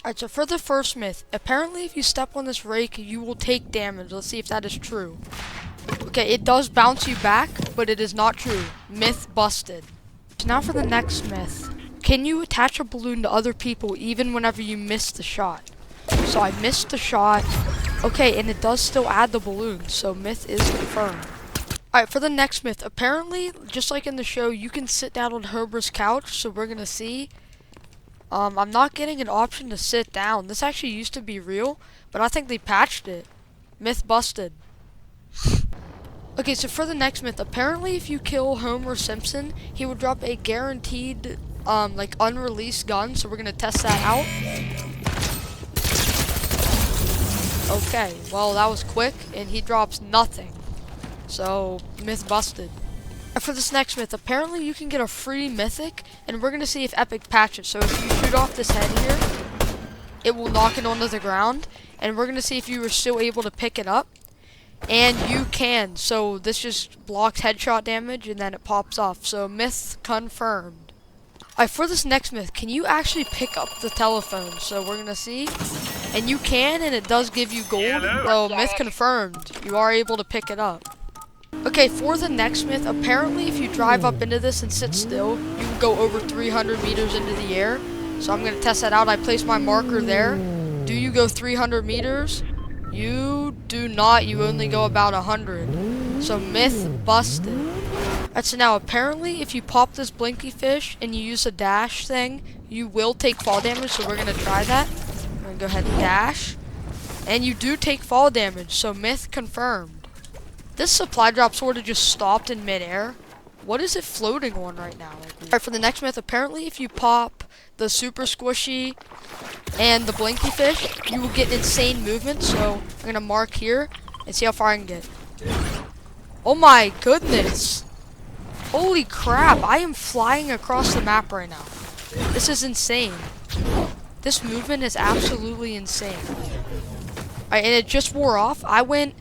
Alright, so for the first myth, apparently if you step on this rake, you will take damage. Let's see if that is true. Okay, it does bounce you back, but it is not true. Myth busted. So now for the next myth. Can you attach a balloon to other people even whenever you miss the shot? So I missed the shot. Okay, and it does still add the balloon, so myth is confirmed. Alright, for the next myth, apparently, just like in the show, you can sit down on Homer's couch, so we're gonna see. I'm not getting an option to sit down. This actually used to be real, but I think they patched it. Myth busted. Okay, so for the next myth, apparently if you kill Homer Simpson, he will drop a guaranteed, like unreleased gun, so we're gonna test that out. Okay, well that was quick, and he drops nothing. So, myth busted. For this next myth, apparently you can get a free mythic, and we're gonna see if Epic patches. So if you shoot off this head here, it will knock it onto the ground, and we're gonna see if you were still able to pick it up. And you can, so this just blocks headshot damage, and then it pops off. So myth confirmed. Alright, for this next myth, can you actually pick up the telephone? So we're gonna see. And you can, and it does give you gold. So myth confirmed. You are able to pick it up. Okay, for the next myth, apparently if you drive up into this and sit still, you can go over 300 meters into the air. So I'm going to test that out. I place my marker there. Do you go 300 meters? You do not. You only go about 100. So myth busted. Alright, so now apparently if you pop this blinky fish and you use a dash thing, you will take fall damage. So we're going to try that. I'm going to go ahead and dash. And you do take fall damage. So myth confirmed. This supply drop sort of just stopped in midair. What is it floating on right now? Alright, for the next myth, apparently if you pop the super squishy and the blinky fish, you will get insane movement. So I'm going to mark here and see how far I can get. Oh my goodness. Holy crap, I am flying across the map right now. This is insane. This movement is absolutely insane. Alright, and it just wore off. I went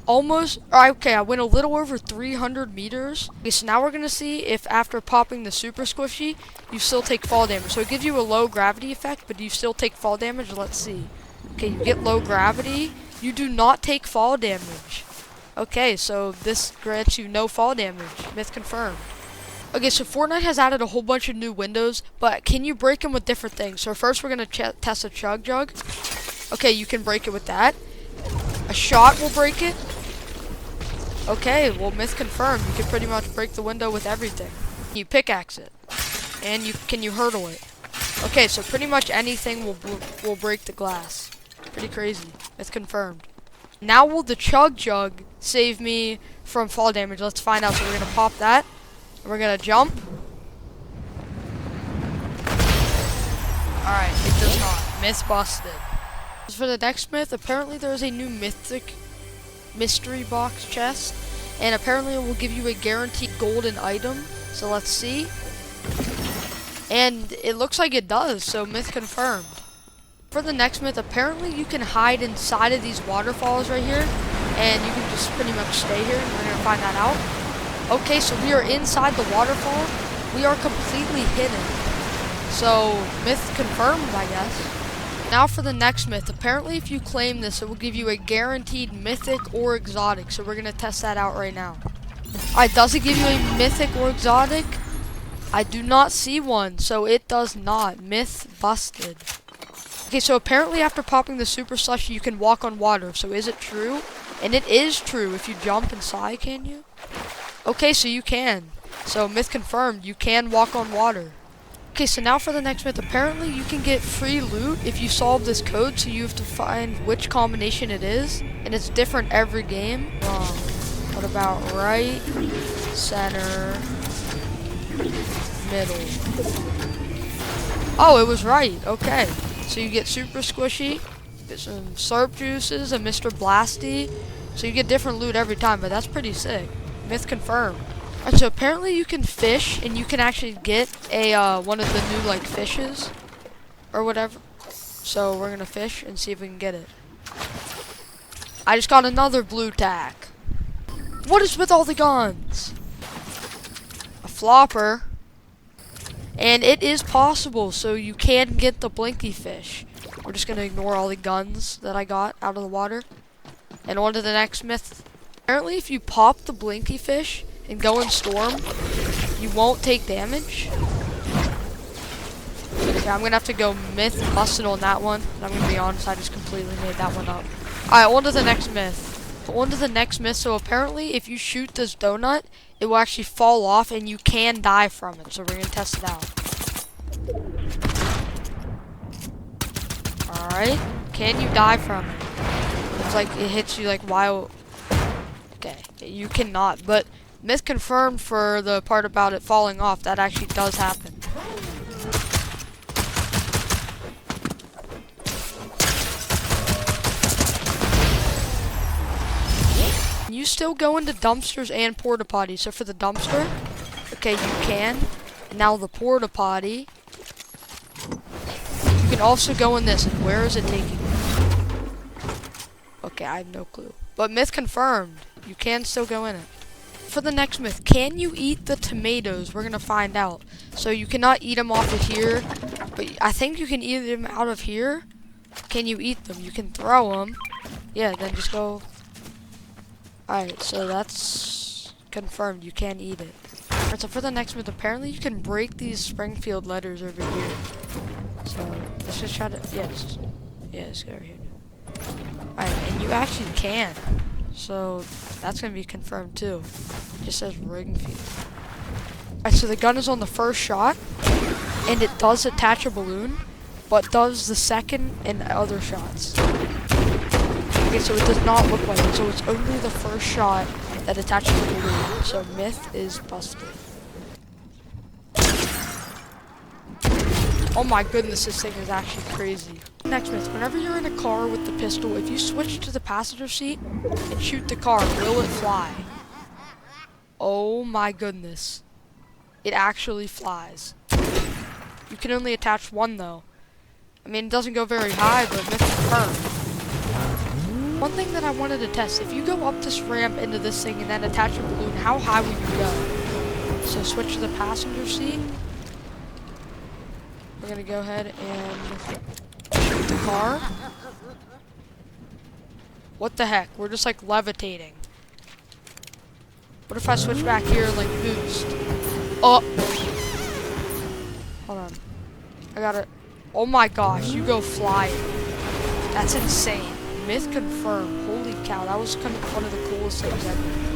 I went a little over 300 meters. Okay, so now we're gonna see if after popping the super squishy, you still take fall damage. So it gives you a low gravity effect, but you still take fall damage. Let's see. Okay, you get low gravity. You do not take fall damage. Okay, so this grants you no fall damage. Myth confirmed. Okay, so Fortnite has added a whole bunch of new windows, but can you break them with different things? So first we're gonna test a chug jug. Okay, you can break it with that. A shot will break it. Okay, well, myth confirmed. You can pretty much break the window with everything. You pickaxe it, and can you hurdle it? Okay, so pretty much anything will break the glass. Pretty crazy. Myth confirmed. Now will the chug jug save me from fall damage? Let's find out. So we're gonna pop that, and we're gonna jump. All right, it does not. Myth busted. For the next myth, apparently there is a new mystery box chest, and apparently it will give you a guaranteed golden item. So let's see. And it looks like it does, so myth confirmed. For the next myth, apparently you can hide inside of these waterfalls right here, and you can just pretty much stay here, and we're gonna find that out. Okay, so we are inside the waterfall. We are completely hidden. So myth confirmed, I guess. Now for the next myth, apparently if you claim this, it will give you a guaranteed mythic or exotic, so we're going to test that out right now. Alright, does it give you a mythic or exotic? I do not see one, so it does not. Myth busted. Okay, so apparently after popping the super slushie, you can walk on water, so is it true? And it is true. If you jump inside, can you? Okay, so you can. So myth confirmed, you can walk on water. Okay, so now for the next myth, apparently you can get free loot if you solve this code, so you have to find which combination it is, and it's different every game. What about right, center, middle? Oh, it was right, okay. So you get super squishy, get some slurp juices, a Mr. Blasty, so you get different loot every time, but that's pretty sick. Myth confirmed. Alright, so apparently you can fish, and you can actually get a one of the new like fishes or whatever. So we're gonna fish and see if we can get it. I just got another blue tack. What is with all the guns? A flopper. And it is possible, so you can get the blinky fish. We're just gonna ignore all the guns that I got out of the water. And on to the next myth. Apparently if you pop the blinky fish and go in storm, you won't take damage. Okay, I'm gonna have to go myth busted on that one. I'm gonna be honest, I just completely made that one up. Alright, on to the next myth. On to the next myth. So apparently if you shoot this donut, it will actually fall off and you can die from it. So we're gonna test it out. Alright, can you die from it? It's like it hits you like while... Okay, you cannot, but myth confirmed for the part about it falling off, that actually does happen. You still go into dumpsters and porta potties. So for the dumpster, okay, you can. Now the porta potty, you can also go in this. And where is it taking you? Okay, I have no clue. But myth confirmed. You can still go in it. For the next myth, can you eat the tomatoes? We're gonna find out. So you cannot eat them off of here, but I think you can eat them out of here. Can you eat them? You can throw them. Yeah, then just go. Alright, so that's confirmed. You can eat it. Alright, so for the next myth, apparently you can break these Springfield letters over here. So let's just try to. Yeah, let's go over here. Alright, and you actually can. So that's gonna be confirmed too. It just says Ringfield. Alright, so the gun is on the first shot, and it does attach a balloon, but does the second and other shots. Okay, so it does not look like it. So it's only the first shot that attaches the balloon. So myth is busted. Oh my goodness, this thing is actually crazy. Next myth, whenever you're in a car with the pistol, if you switch to the passenger seat and shoot the car, will it fly? Oh my goodness. It actually flies. You can only attach one though. I mean, it doesn't go very high, but myth confirmed. One thing that I wanted to test, if you go up this ramp into this thing and then attach a balloon, how high will you go? So switch to the passenger seat. We're gonna go ahead and shoot the car. What the heck? We're just like levitating. What if I switch back here and like boost? Oh! Hold on. I got it. Oh my gosh, you go flying. That's insane. Myth confirmed. Holy cow, that was kind of one of the coolest things ever.